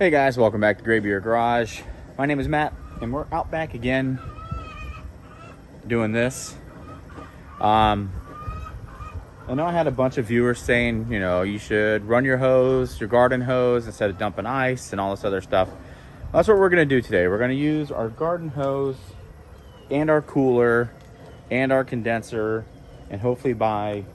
Hey guys, welcome back to Gray Beer Garage. My name is Matt, and we're out back again doing this. I know I had a bunch of viewers saying, you should run your garden hose, instead of dumping ice and all this other stuff. That's what we're going to do today. We're going to use our garden hose and our cooler and our condenser, and hopefully by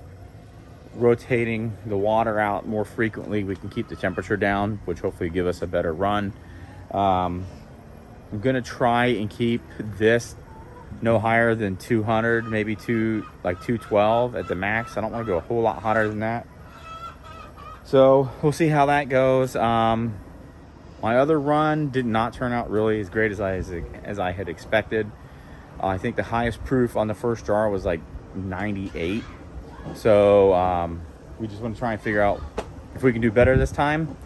rotating the water out more frequently, we can keep the temperature down, which hopefully give us a better run. I'm gonna try and keep this no higher than 200, maybe 212 at the max. I don't want to go a whole lot hotter than that, so we'll see how that goes. My other run did not turn out really as great as I had expected. I think the highest proof on the first jar was like 98. So we just want to try and figure out if we can do better this time.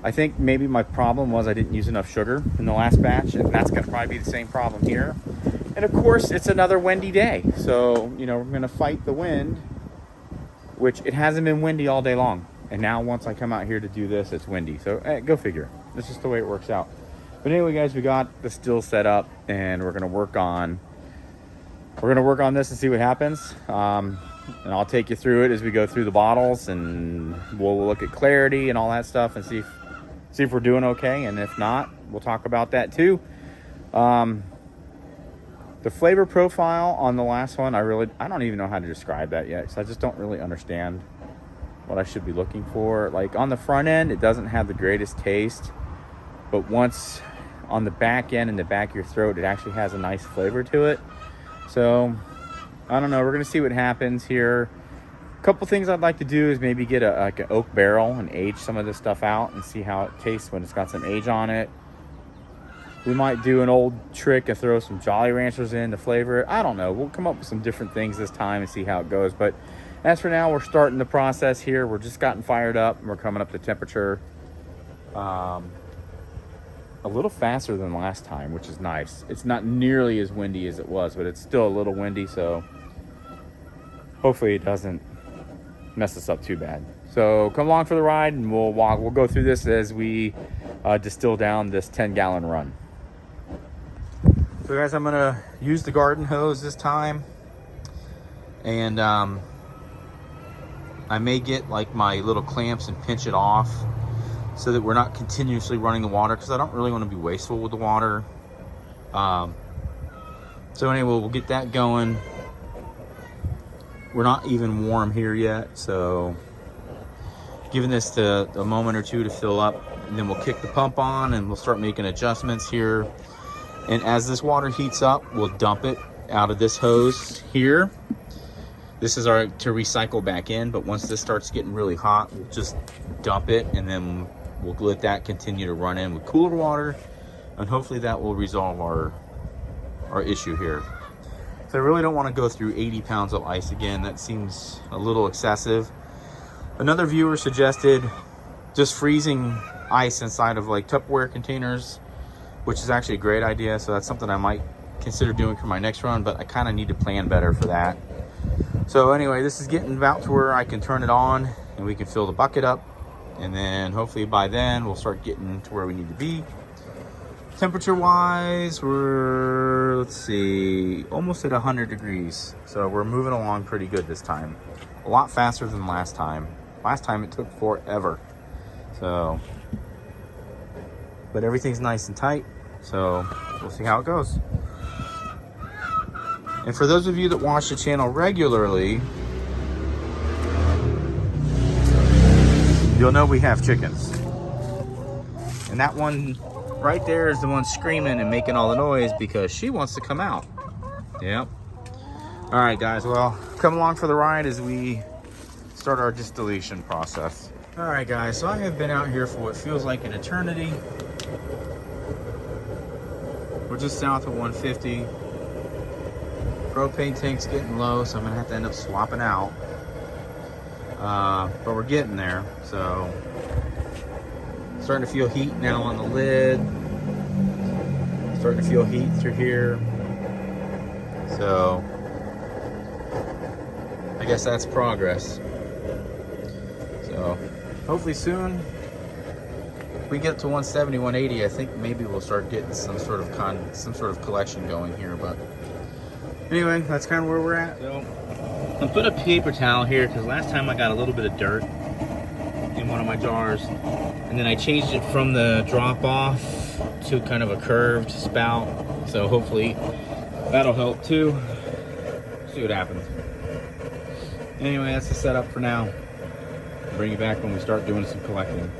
I think maybe my problem was I didn't use enough sugar in the last batch, and that's going to probably be the same problem here. And of course, it's another windy day, so we're going to fight the wind, which it hasn't been windy all day long. And now once I come out here to do this, it's windy. So go figure. That's just the way it works out. But anyway, guys, we got the still set up, and we're going to work on this and see what happens. And I'll take you through it as we go through the bottles, and we'll look at clarity and all that stuff and see if we're doing okay. And if not, we'll talk about that too. The flavor profile on the last one, I don't even know how to describe that yet, because I just don't really understand what I should be looking for. Like on the front end, it doesn't have the greatest taste, but once on the back end, in the back of your throat, it actually has a nice flavor to it. So I don't know. We're going to see what happens here. A couple things I'd like to do is maybe get an oak barrel and age some of this stuff out and see how it tastes when it's got some age on it. We might do an old trick and throw some Jolly Ranchers in to flavor it. I don't know. We'll come up with some different things this time and see how it goes. But as for now, we're starting the process here. We're just gotten fired up, and we're coming up to temperature a little faster than last time, which is nice. It's not nearly as windy as it was, but it's still a little windy, so hopefully it doesn't mess us up too bad. So come along for the ride, and we'll go through this as we distill down this 10-gallon run. So guys, I'm gonna use the garden hose this time, and I may get like my little clamps and pinch it off so that we're not continuously running the water, because I don't really want to be wasteful with the water. So anyway, we'll get that going. We're not even warm here yet, so giving this a moment or two to fill up, and then we'll kick the pump on and we'll start making adjustments here. And as this water heats up, we'll dump it out of this hose here. This is to recycle back in, but once this starts getting really hot, we'll just dump it, and then we'll let that continue to run in with cooler water, and hopefully that will resolve our issue here. So I really don't want to go through 80 pounds of ice again. That seems a little excessive. Another viewer suggested just freezing ice inside of like Tupperware containers, which is actually a great idea. So that's something I might consider doing for my next run, but I kind of need to plan better for that. So anyway, this is getting about to where I can turn it on and we can fill the bucket up. And then hopefully by then we'll start getting to where we need to be. Temperature wise, we're, let's see, almost at 100 degrees. So we're moving along pretty good this time. A lot faster than last time. Last time it took forever. So, but everything's nice and tight. So we'll see how it goes. And for those of you that watch the channel regularly, you'll know we have chickens. And that one right there is the one screaming and making all the noise because she wants to come out. Yep. All right, guys. Well, come along for the ride as we start our distillation process. All right, guys. So I have been out here for what feels like an eternity. We're just south of 150. Propane tank's getting low, so I'm gonna have to end up swapping out. But we're getting there. So starting to feel heat now on the lid. Starting to feel heat through here. So I guess that's progress. So hopefully soon we get to 170, 180, I think maybe we'll start getting some sort of collection going here. But anyway, that's kind of where we're at. So I put a paper towel here because last time I got a little bit of dirt in one of my jars, and then I changed it from the drop off to kind of a curved spout. So hopefully that'll help too. See what happens. Anyway, that's the setup for now. Bring you back when we start doing some collecting.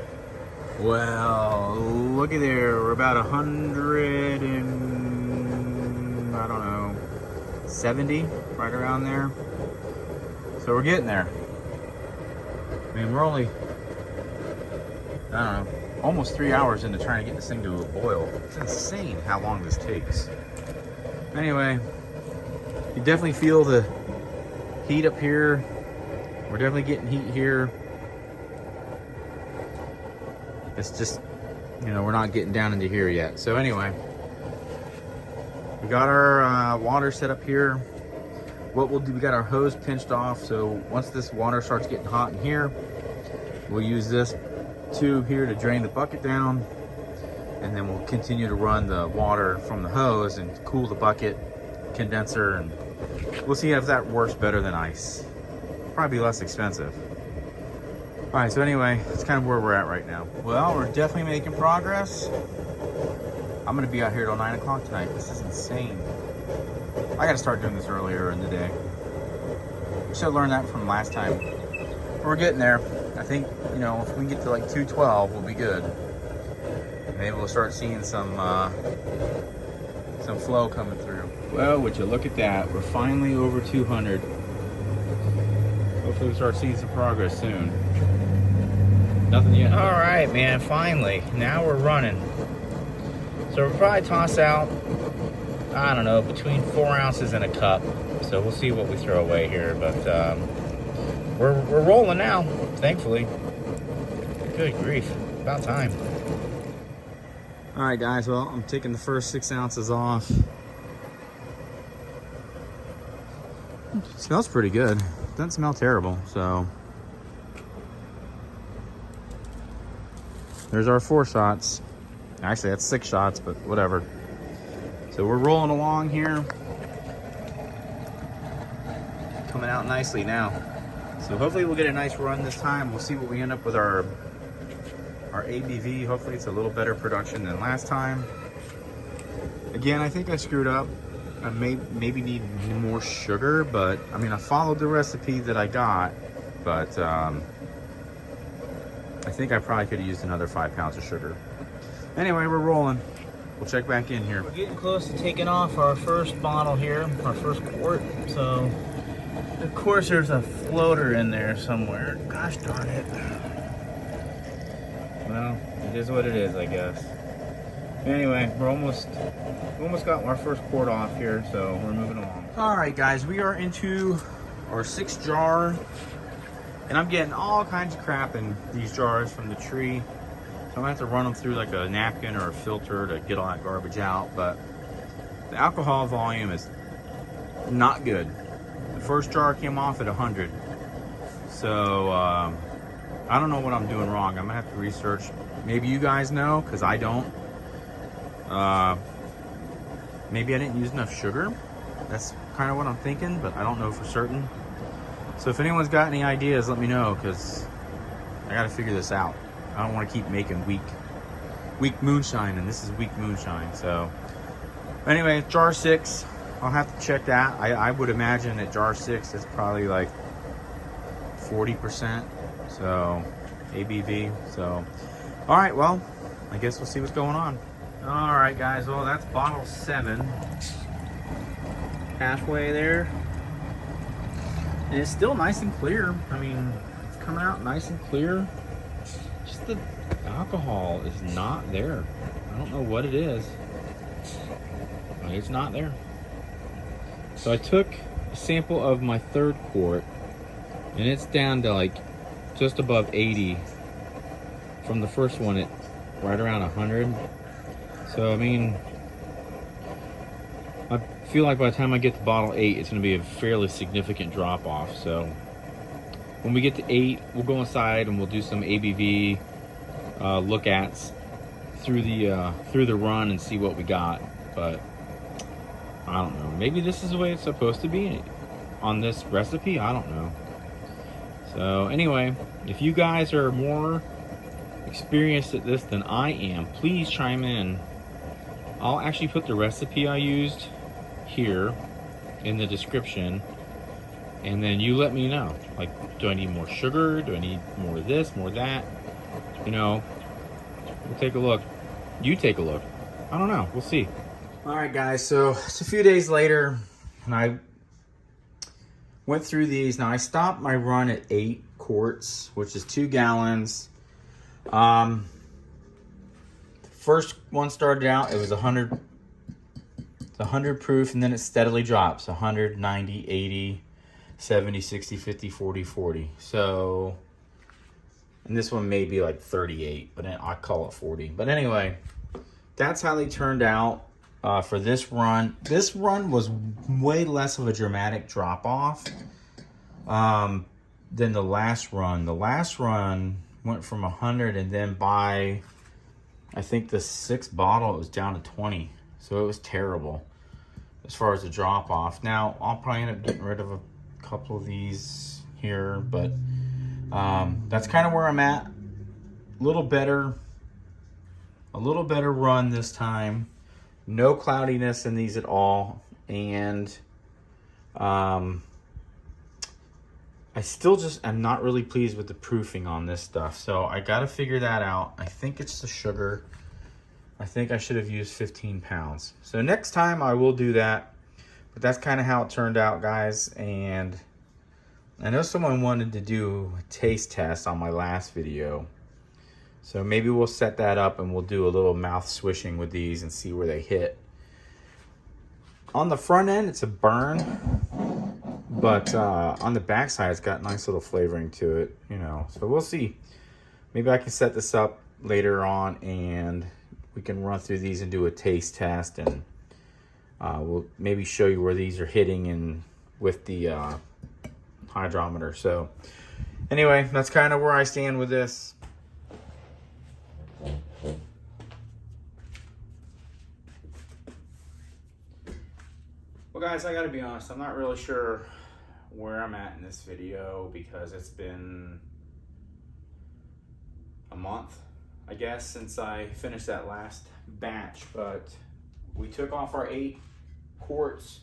Well, looky there. We're about 100 and I don't know, 70, right around there. So we're getting there. I mean, we're only, I don't know, almost 3 hours into trying to get this thing to a boil. It's insane how long this takes. Anyway, you definitely feel the heat up here. We're definitely getting heat here. It's just, you know, we're not getting down into here yet. So anyway, we got our water set up here. What we'll do, we got our hose pinched off. So once this water starts getting hot in here, we'll use this tube here to drain the bucket down. And then we'll continue to run the water from the hose and cool the bucket condenser. And we'll see if that works better than ice. Probably less expensive. All right, so anyway, that's kind of where we're at right now. Well, we're definitely making progress. I'm gonna be out here till 9 o'clock tonight. This is insane. I gotta start doing this earlier in the day. Should have learned that from last time. We're getting there. I think, you know, if we get to like 212, we'll be good. Maybe we'll start seeing some flow coming through. Well, would you look at that? We're finally over 200. Hopefully we start seeing some progress soon. Nothing yet. All right, man, finally. Now we're running. So we'll probably toss out, I don't know, between 4 ounces and a cup. So we'll see what we throw away here. But we're rolling now, thankfully. Good grief, about time. All right, guys, well, I'm taking the first 6 ounces off. It smells pretty good. Doesn't smell terrible, so. There's our 4 shots. Actually, that's 6 shots, but whatever. So we're rolling along here. Coming out nicely now. So hopefully we'll get a nice run this time. We'll see what we end up with our ABV. Hopefully it's a little better production than last time. Again, I think I screwed up. I maybe need more sugar, but I mean, I followed the recipe that I got, but I think I probably could have used another 5 pounds of sugar. Anyway, we're rolling. We'll check back in here. We're getting close to taking off our first bottle here, our first quart. So, of course, there's a floater in there somewhere. Gosh darn it. Well, it is what it is, I guess. Anyway, we almost got our first quart off here, so we're moving along. All right, guys, we are into our 6th jar, and I'm getting all kinds of crap in these jars from the tree. So I'm gonna have to run them through like a napkin or a filter to get all that garbage out. But the alcohol volume is not good. The first jar came off at 100. So I don't know what I'm doing wrong. I'm gonna have to research. Maybe you guys know, because I don't. Maybe I didn't use enough sugar. That's kind of what I'm thinking, but I don't know for certain. So if anyone's got any ideas, let me know, because I got to figure this out. I don't want to keep making weak moonshine, and this is weak moonshine. So anyway, jar 6, I'll have to check that. I would imagine that jar 6 is probably like 40%. So ABV. So all right, well, I guess we'll see what's going on. All right, guys, well, that's bottle 7. Halfway there. And it's still nice and clear. I mean, it's coming out nice and clear. Just the alcohol is not there. I don't know what it is. It's not there. So I took a sample of my 3rd quart, and it's down to like just above 80 from the first one at right around 100. So I mean, I feel like by the time I get to bottle 8, it's going to be a fairly significant drop off. So when we get to 8, we'll go inside and we'll do some ABV look-ats through the run and see what we got. But I don't know. Maybe this is the way it's supposed to be on this recipe. I don't know. So anyway, if you guys are more experienced at this than I am, please chime in. I'll actually put the recipe I used here in the description, and then you let me know. Like, do I need more sugar? Do I need more of this, more of that? You know, we'll take a look. You take a look. I don't know. We'll see. All right, guys. So it's a few days later, and I went through these. Now I stopped my run at 8 quarts, which is 2 gallons. First one started out, it was 100. It's 100 proof, and then it steadily drops. 100, 90, 80, 70, 60, 50, 40, 40. So, and this one may be like 38, but I call it 40. But anyway, that's how they turned out for this run. This run was way less of a dramatic drop off than the last run. The last run went from 100, and then by, I think, the 6th bottle, it was down to 20. So it was terrible as far as the drop off. Now, I'll probably end up getting rid of a couple of these here, but that's kind of where I'm at. A little better run this time. No cloudiness in these at all. And I still just am not really pleased with the proofing on this stuff. So I got to figure that out. I think it's the sugar. I think I should have used 15 pounds. So next time I will do that. But that's kind of how it turned out, guys. And I know someone wanted to do a taste test on my last video. So maybe we'll set that up and we'll do a little mouth swishing with these and see where they hit. On the front end, it's a burn. But on the back side, it's got nice little flavoring to it, you know. So we'll see. Maybe I can set this up later on and we can run through these and do a taste test, and we'll maybe show you where these are hitting and with the hydrometer. So anyway, that's kind of where I stand with this. Well, guys, I gotta be honest, I'm not really sure where I'm at in this video because it's been a month, I guess, since I finished that last batch. But we took off our 8 quarts.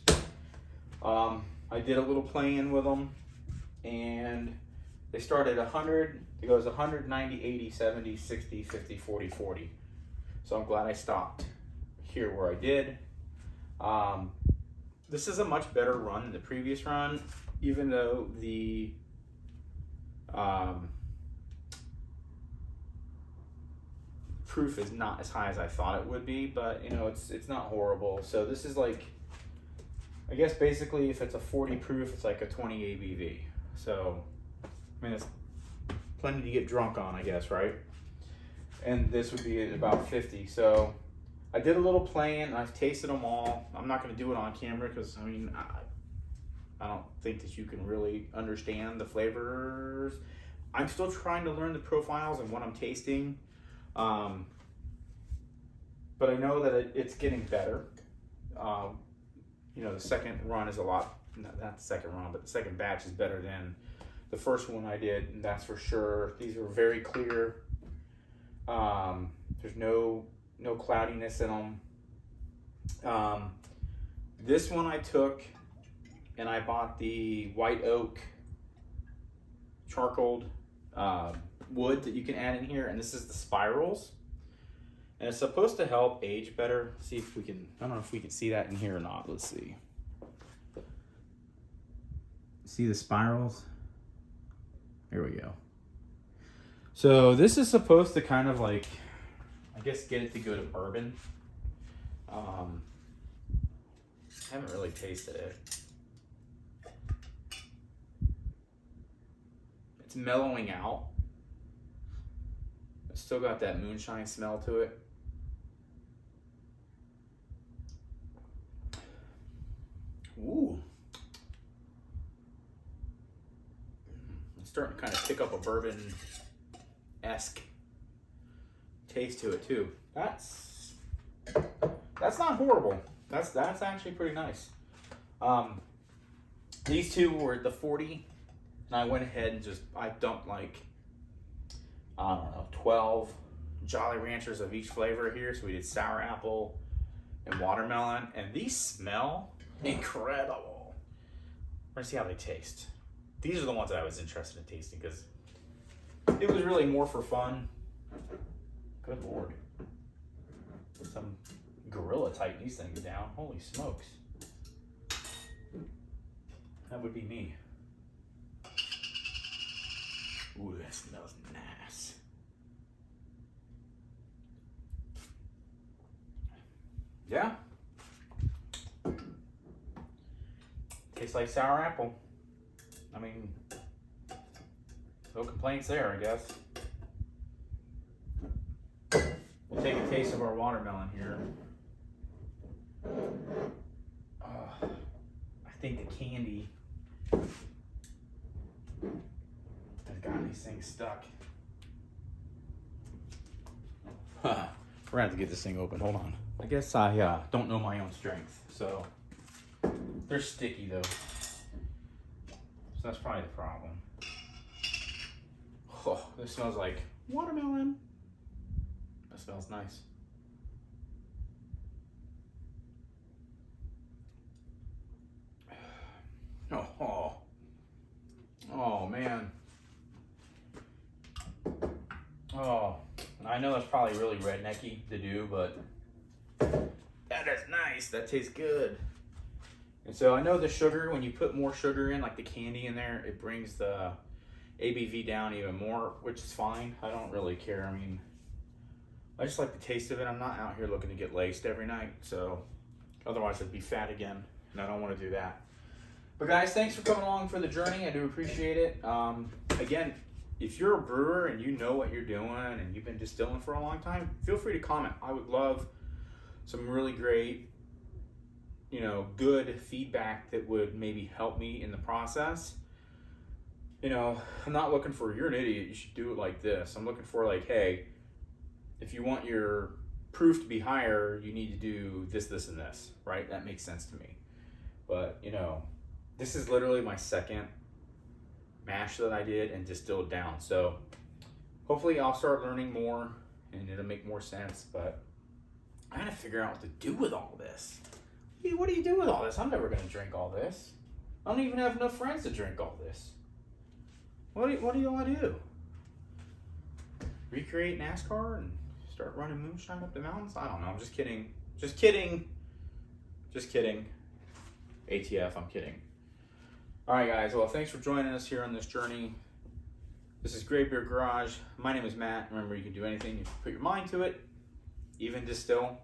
I did a little playing with them, and they started 100. It goes 100, 90, 80, 70, 60, 50, 40, 40. So I'm glad I stopped here where I did. This is a much better run than the previous run, even though the proof is not as high as I thought it would be, but you know, it's not horrible. So this is like, I guess basically if it's a 40 proof, it's like a 20 ABV. So, I mean, it's plenty to get drunk on, I guess, right? And this would be at about 50. So I did a little playing. I've tasted them all. I'm not going to do it on camera because, I mean, I don't think that you can really understand the flavors. I'm still trying to learn the profiles and what I'm tasting. But I know that it's getting better. You know, the second run is a lot, not the second run, but the second batch is better than the first one I did, and that's for sure. These are very clear. There's no cloudiness in them. This one I took, and I bought the white oak charcoaled wood that you can add in here, and this is the spirals. And it's supposed to help age better. See if we can, I don't know if we can see that in here or not. Let's see. See the spirals? There we go. So this is supposed to kind of like, I guess, get it to go to bourbon. I haven't really tasted it. It's mellowing out. It's still got that moonshine smell to it. Ooh. It's starting to kind of pick up a bourbon-esque taste to it too. That's not horrible. That's actually pretty nice. These two were the 40, and I went ahead and I dumped like, I don't know, 12 Jolly Ranchers of each flavor here. So we did sour apple and watermelon, and these smell incredible. We're gonna see how they taste. These are the ones that I was interested in tasting because it was really more for fun. Good Lord. Some gorilla tighten these things down. Holy smokes. That would be me. Ooh, that smells nice. Yeah. Tastes like sour apple. I mean, no complaints there, I guess. We'll take a taste of our watermelon here. I think the candy has got these things stuck. We're gonna have to get this thing open. Hold on. I guess I don't know my own strength, so they're sticky though. So that's probably the problem. Oh, this smells like watermelon. That smells nice. Oh man. Oh, I know that's probably really rednecky to do, but that is nice. That tastes good. And so I know the sugar, when you put more sugar in, like the candy in there, it brings the ABV down even more, which is fine. I don't really care. I mean, I just like the taste of it. I'm not out here looking to get laced every night, so otherwise I'd be fat again, and I don't want to do that. But guys, thanks for coming along for the journey. I do appreciate it. Again, if you're a brewer and you know what you're doing and you've been distilling for a long time, feel free to comment. I would love some really great, good feedback that would maybe help me in the process. I'm not looking for, you're an idiot, you should do it like this. I'm looking for like, hey, if you want your proof to be higher, you need to do this, this, and this, right? That makes sense to me. But, this is literally my second mash that I did and distilled down. So hopefully I'll start learning more and it'll make more sense, but I gotta figure out what to do with all this. What do you do with all this? I'm never gonna drink all this. I don't even have enough friends to drink all this. What do you want to do? Recreate NASCAR and start running moonshine up the mountains? I don't know. I'm just kidding. Just kidding. Just kidding. ATF, I'm kidding. All right, guys. Well, thanks for joining us here on this journey. This is Great Beer Garage. My name is Matt. Remember, you can do anything if you put your mind to it, even distill.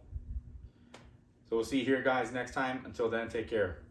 So we'll see you here, guys, next time. Until then, take care.